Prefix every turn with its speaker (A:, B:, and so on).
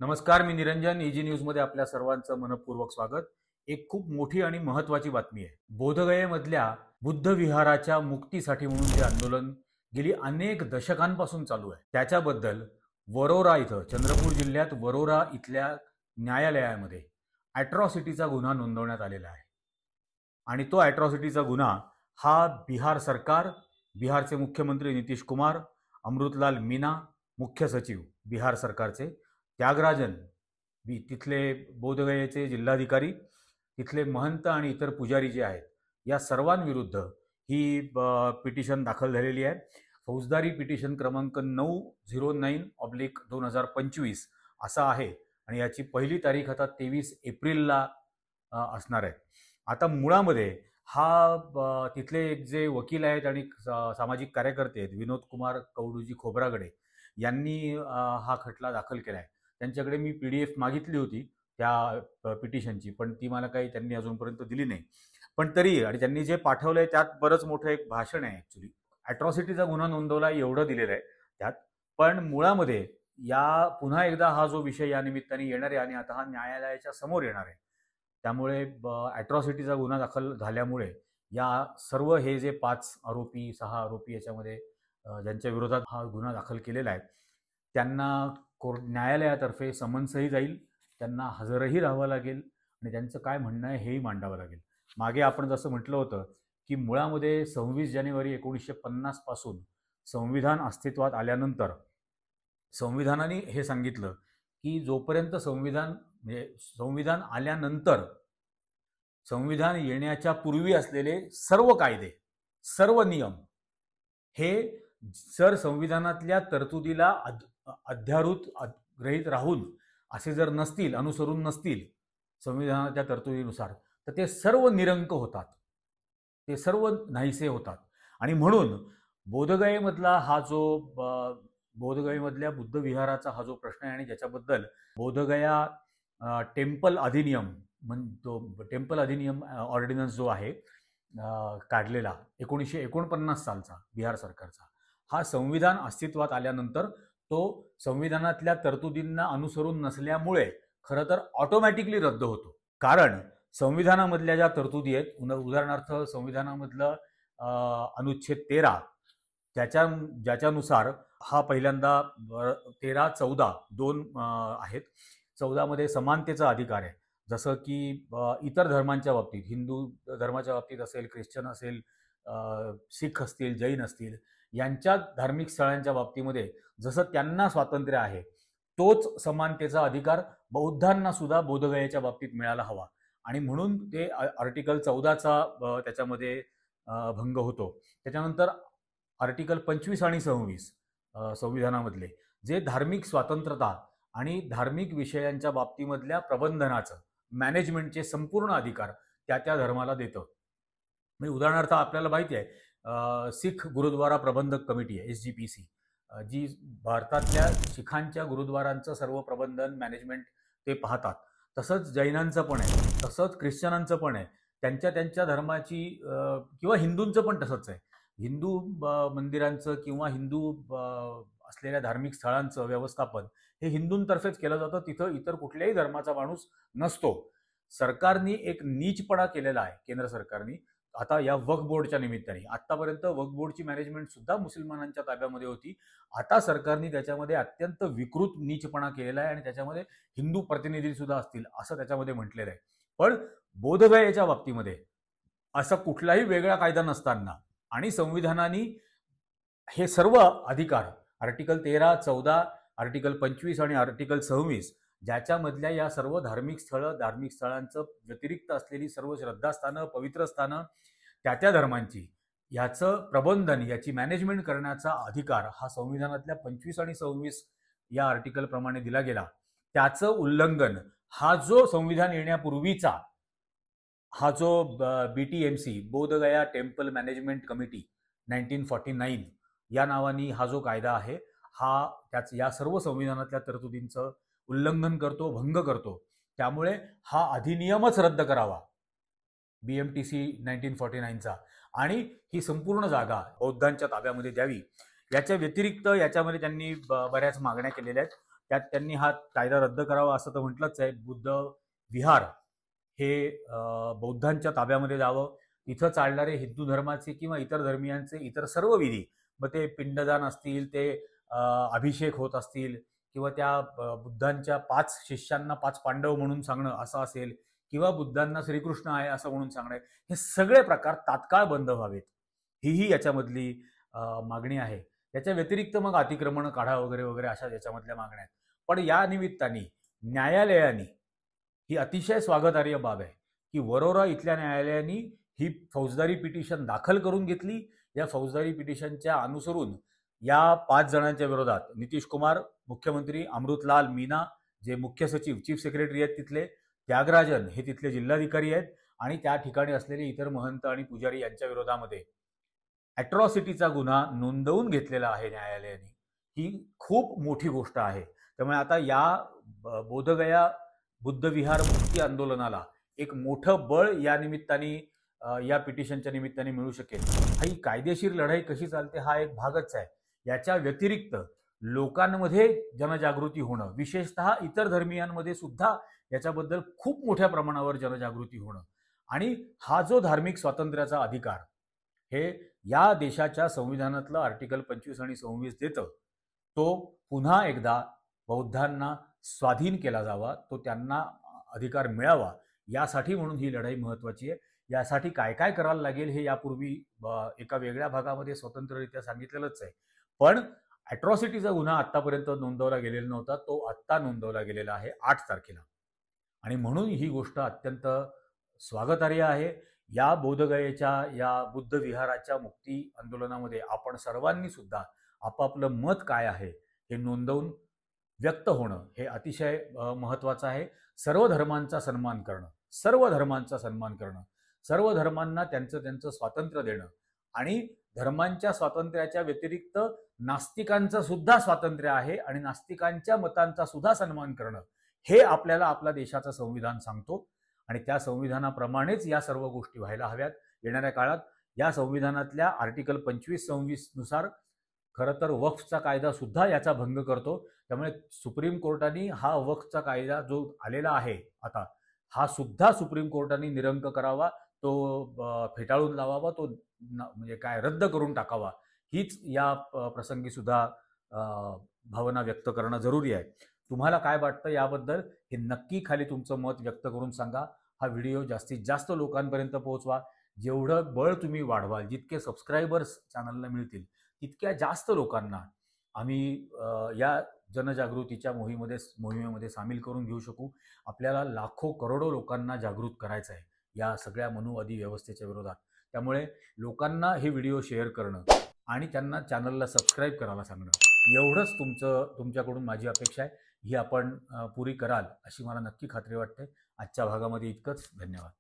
A: नमस्कार, मी निरंजन. इजी न्यूजमध्ये आपल्या सर्वांचं मनपूर्वक स्वागत. एक खूप मोठी आणि महत्त्वाची बातमी आहे. बोधगयेमधल्या बुद्ध विहाराच्या मुक्तीसाठी म्हणून जे आंदोलन गेली अनेक दशकांपासून चालू आहे, त्याच्याबद्दल वरोरा इथं, चंद्रपूर जिल्ह्यात वरोरा इथल्या न्यायालयामध्ये ॲट्रॉसिटीचा गुन्हा नोंदवण्यात आलेला आहे. आणि तो ॲट्रॉसिटीचा गुन्हा हा बिहार सरकार, बिहारचे मुख्यमंत्री नितीश कुमार, अमृतलाल मीना, मुख्य सचिव बिहार सरकारचे, त्यागराजन, तिथले बोधगयेचे जिल्हाधिकारी, तिथले महंत आणि इतर पुजारी जे आहेत, या सर्वांविरुद्ध ही पिटिशन दाखल झालेली आहे. फौजदारी पिटिशन क्रमांक 909/2025 असा आहे आणि याची पहिली तारीख आता 23 एप्रिलला असणार आहे. आता मुळामध्ये हा तिथले एक जे वकील आहेत आणि सामाजिक कार्यकर्ते आहेत, विनोद कुमार कवडूजी खोब्रागडे यांनी हा खटला दाखल केला आहे. त्यांच्याकडे मी PDF मागितली होती त्या पिटिशनची, पण ती मला काही त्यांनी अजूनपर्यंत दिली नाही. पण तरी आणि त्यांनी जे पाठवलंय त्यात बरंच मोठं एक भाषण आहे. ॲक्च्युली ॲट्रॉसिटीचा गुन्हा नोंदवला एवढं दिलेलं आहे त्यात, पण मुळामध्ये या पुन्हा एकदा हा जो विषय या निमित्ताने येणार आहे आणि आता हा न्यायालयाच्या समोर येणार आहे, त्यामुळे ॲट्रॉसिटीचा गुन्हा दाखल झाल्यामुळे या सर्व हे जे 5 आरोपी 6 आरोपी याच्यामध्ये ज्यांच्या विरोधात हा गुन्हा दाखल केलेला आहे, त्यांना न्यायालयातर्फे समन्सही जाईल, त्यांना हजरही राहावं लागेल आणि त्यांचं काय म्हणणं आहे हेही मांडावं लागेल. मागे आपण जसं म्हटलं होतं की मुळामध्ये 26 जानेवारी 1950 पासून संविधान अस्तित्वात आल्यानंतर संविधानाने हे सांगितलं की जोपर्यंत संविधान आल्यानंतर संविधान येण्याच्या पूर्वी असलेले सर्व कायदे, सर्व नियम हे जर संविधानातल्या तरतुदीला अध्यारूत ग्रहित राहून असे जर नसतील, अनुसरून नसतील संविधानाच्या तरतुदीनुसार, तर ते सर्व निरंक होतात, ते सर्व नाहीसे होतात. आणि म्हणून बोधगयेमधला हा जो बोधगयेमधल्या बुद्ध विहाराचा हा जो प्रश्न आहे आणि ज्याच्याबद्दल बोधगया टेम्पल अधिनियम तो टेम्पल अधिनियम ऑर्डिनन्स जो आहे काढलेला 1949 सालचा बिहार सरकारचा, हा संविधान अस्तित्वात आल्यानंतर तो संविधानातल्या तरतुदींना अनुसरून नसल्यामुळे खरं तर ऑटोमॅटिकली रद्द होतो. कारण संविधानामधल्या ज्या तरतुदी आहेत, उदाहरणार्थ संविधानामधलं अनुच्छेद 13 ज्याच्यानुसार हा पहिल्यांदा 13-14 दोन आहेत. 14 मध्ये समानतेचा अधिकार आहे, जसं की इतर धर्मांच्या बाबतीत, हिंदू धर्माच्या बाबतीत असेल, ख्रिश्चन असेल, सिख असतील, जैन असतील, यांच्या धार्मिक स्थळांच्या बाबतीमध्ये जसं त्यांना स्वातंत्र्य आहे, तोच समानतेचा अधिकार बौद्धांना सुद्धा बोधगयेच्या बाबतीत मिळायला हवा. आणि म्हणून ते आर्टिकल 14चा त्याच्यामध्ये भंग होतो. त्याच्यानंतर आर्टिकल 25 आणि 26 संविधानामधले जे धार्मिक स्वातंत्र्यता आणि धार्मिक विषयांच्या बाबतीमधल्या प्रबंधनाचं, मॅनेजमेंटचे संपूर्ण अधिकार त्या धर्माला देतं. म्हणजे उदाहरणार्थ आपल्याला माहिती आहे सिख गुरुद्वारा प्रबंधक कमिटी आहे, SGPC, जी भारतातल्या शिखांच्या गुरुद्वारांचं सर्व प्रबंधन, मॅनेजमेंट ते पाहतात. तसंच जैनांचं पण आहे, तसंच ख्रिश्चनांचं पण आहे. त्यांच्या धर्माची किंवा हिंदूंचं पण तसंच आहे. हिंदू मंदिरांचं किंवा हिंदू असलेल्या धार्मिक स्थळांचं व्यवस्थापन हे हिंदूंतर्फेच केलं जातं. तिथं इतर कुठल्याही धर्माचा माणूस नसतो. सरकारने एक नीचपणा केलेला आहे, केंद्र सरकारने. आता या वक्फ बोर्डच्या निमित्ताने, आतापर्यंत वक्फ बोर्डची मॅनेजमेंट सुद्धा मुसलमानांच्या ताब्यामध्ये होती. आता सरकारने त्याच्यामध्ये अत्यंत विकृत नीचपणा केलेला आहे आणि त्याच्यामध्ये हिंदू प्रतिनिधी सुद्धा असतील असं त्याच्यामध्ये म्हटलेलं आहे. पण बोधगयेच्या बाबतीमध्ये असा कुठलाही वेगळा कायदा नसताना आणि संविधानाने हे सर्व अधिकार आर्टिकल 13, 14, आर्टिकल 25 आणि आर्टिकल 26 ज्याच्यामधल्या या सर्व धार्मिक स्थळांचं व्यतिरिक्त असलेली सर्व श्रद्धास्थानं, पवित्र स्थानं, त्या धर्मांची याचं प्रबंधन, याची मॅनेजमेंट करण्याचा अधिकार हा संविधानातल्या 25 आणि 26 या आर्टिकल प्रमाणे दिला गेला. त्याचं उल्लंघन हा जो संविधान येण्यापूर्वीचा हा जो BTMC, Bodhgaya temple management committee 1949 या नावाने हा जो कायदा आहे, हा या सर्व संविधानातल्या तरतुदींचं उल्लंघन करतो, भंग करतो. त्यामुळे हा अधिनियमच रद्द करावा, BMTC 1949चा, आणि ही संपूर्ण जागा बौद्धांच्या ताब्यामध्ये द्यावी. याच्या व्यतिरिक्त याच्यामध्ये त्यांनी बऱ्याच मागण्या केलेल्या आहेत. त्यात त्यांनी हा कायदा रद्द करावा असं तर म्हटलंच आहे. बुद्ध विहार हे बौद्धांच्या ताब्यामध्ये जावं. इथं चालणारे हिंदू धर्माचे किंवा इतर धर्मियांचे इतर सर्व विधी, मग ते पिंडदान असतील, ते अभिषेक होत असतील, किंवा त्या बुद्धांच्या 5 शिष्यांना 5 पांडव म्हणून सांगणं असं असेल, किंवा बुद्धांना श्रीकृष्ण आहे असं म्हणून सांगणं, हे सगळे प्रकार तात्काळ बंद व्हावेत, हीही याच्यामधली मागणी आहे. त्याच्या व्यतिरिक्त मग अतिक्रमण काढा वगैरे वगैरे अशा याच्यामधल्या मागण्या आहेत. पण या निमित्ताने न्यायालयाने ही अतिशय स्वागतार्ह बाब आहे की वरोरा इथल्या न्यायालयाने ही फौजदारी पिटिशन दाखल करून घेतली. या फौजदारी पिटिशनच्या अनुसरून या 5 जणांच्या विरोधात नितीश कुमार मुख्यमंत्री, अमृतलाल मीना जे मुख्य सचिव चीफ सेक्रेटरी आहेत तिथले, त्यागराजन हे तिथले जिल्हाधिकारी आहेत, आणि त्या ठिकाणी असलेले इतर महंत आणि पुजारी यांच्या विरोधामध्ये ॲट्रॉसिटीचा गुन्हा नोंदवून घेतलेला आहे न्यायालयाने. ही खूप मोठी गोष्ट आहे. त्यामुळे आता या बोधगया बुद्धविहार मुक्ती आंदोलनाला एक मोठं बळ या निमित्ताने, या पिटिशनच्या निमित्ताने मिळू शकेल. ही कायदेशीर लढाई कशी चालते हा एक भागच आहे. याच्या व्यतिरिक्त लोकांमध्ये जनजागृती होणं, विशेषतः इतर धर्मियांमध्ये सुद्धा याच्याबद्दल खूप मोठ्या प्रमाणावर जनजागृती होणं, आणि हा जो धार्मिक स्वातंत्र्याचा अधिकार हे या देशाच्या संविधानातलं आर्टिकल 25 आणि 26 देतं, तो पुन्हा एकदा बौद्धांना स्वाधीन केला जावा, तो त्यांना अधिकार मिळावा, यासाठी म्हणून ही लढाई महत्त्वाची आहे. यासाठी काय काय करायला लागेल हे यापूर्वी एका वेगळ्या भागामध्ये स्वतंत्ररित्या सांगितलेलंच आहे. पण ॲट्रॉसिटीचा गुन्हा आत्तापर्यंत नोंदवला गेलेला नव्हता, तो आत्ता नोंदवला गेलेला आहे 8 तारखेला, आणि म्हणून ही गोष्ट अत्यंत स्वागतार्ह आहे. या बोधगयेच्या, या बुद्ध विहाराच्या मुक्ती आंदोलनामध्ये आपण सर्वांनी सुद्धा आपापलं मत काय आहे हे नोंदवून व्यक्त होणं हे अतिशय महत्त्वाचं आहे. सर्व धर्मांचा सन्मान करणं, सर्व धर्मांचा सन्मान करणं, सर्व धर्मांना त्यांचं त्यांचं स्वातंत्र्य देणं, आणि धर्मांच्या स्वातंत्र्याच्या व्यतिरिक्त नास्तिकांचं सुद्धा स्वातंत्र्य आहे आणि नास्तिकांच्या मतांचा सुद्धा सन्मान करणं, हे आपल्याला आपल्या देशाचं संविधान सांगतो. आणि त्या संविधानाप्रमाणेच या सर्व गोष्टी व्हायला हव्यात. येणाऱ्या काळात या संविधानातल्या आर्टिकल 25-26 नुसार खरं तर वक्फचा कायदा सुद्धा याचा भंग करतो. त्यामुळे सुप्रीम कोर्टाने हा वक्फचा कायदा जो आलेला आहे आता, हा सुद्धा सुप्रीम कोर्टाने निरंक करावा, तो फेटाळून लावावा, तो म्हणजे काय रद्द करून टाकावा, हीच या प्रसंगी सुद्धा भावना व्यक्त करणं जरुरी आहे. तुम्हाला काय वाटतं याबद्दल हे नक्की खाली तुमचं मत व्यक्त करून सांगा. हा व्हिडिओ जास्तीत जास्त लोकांपर्यंत पोहोचवा. जेवढं बळ तुम्ही वाढवाल, जितके सबस्क्रायबर्स चॅनलला मिळतील, तितक्या जास्त लोकांना आम्ही या जनजागृतीच्या मोहिमेमध्ये सामील करून घेऊ शकू. आपल्याला लाखो करोडो लोकांना जागृत करायचं आहे या सगळ्या मनुवादी व्यवस्थेच्या विरोधात. त्यामुळे लोकांना हे व्हिडिओ शेअर करणं आणि त्यांना चॅनलला सबस्क्राईब करायला सांगणं, एवढंच तुमच्याकडून माझी अपेक्षा आहे. ही आपण पुरी कराल अशी मला नक्की खात्री वाटते. आजच्या भागामध्ये इतकंच. धन्यवाद.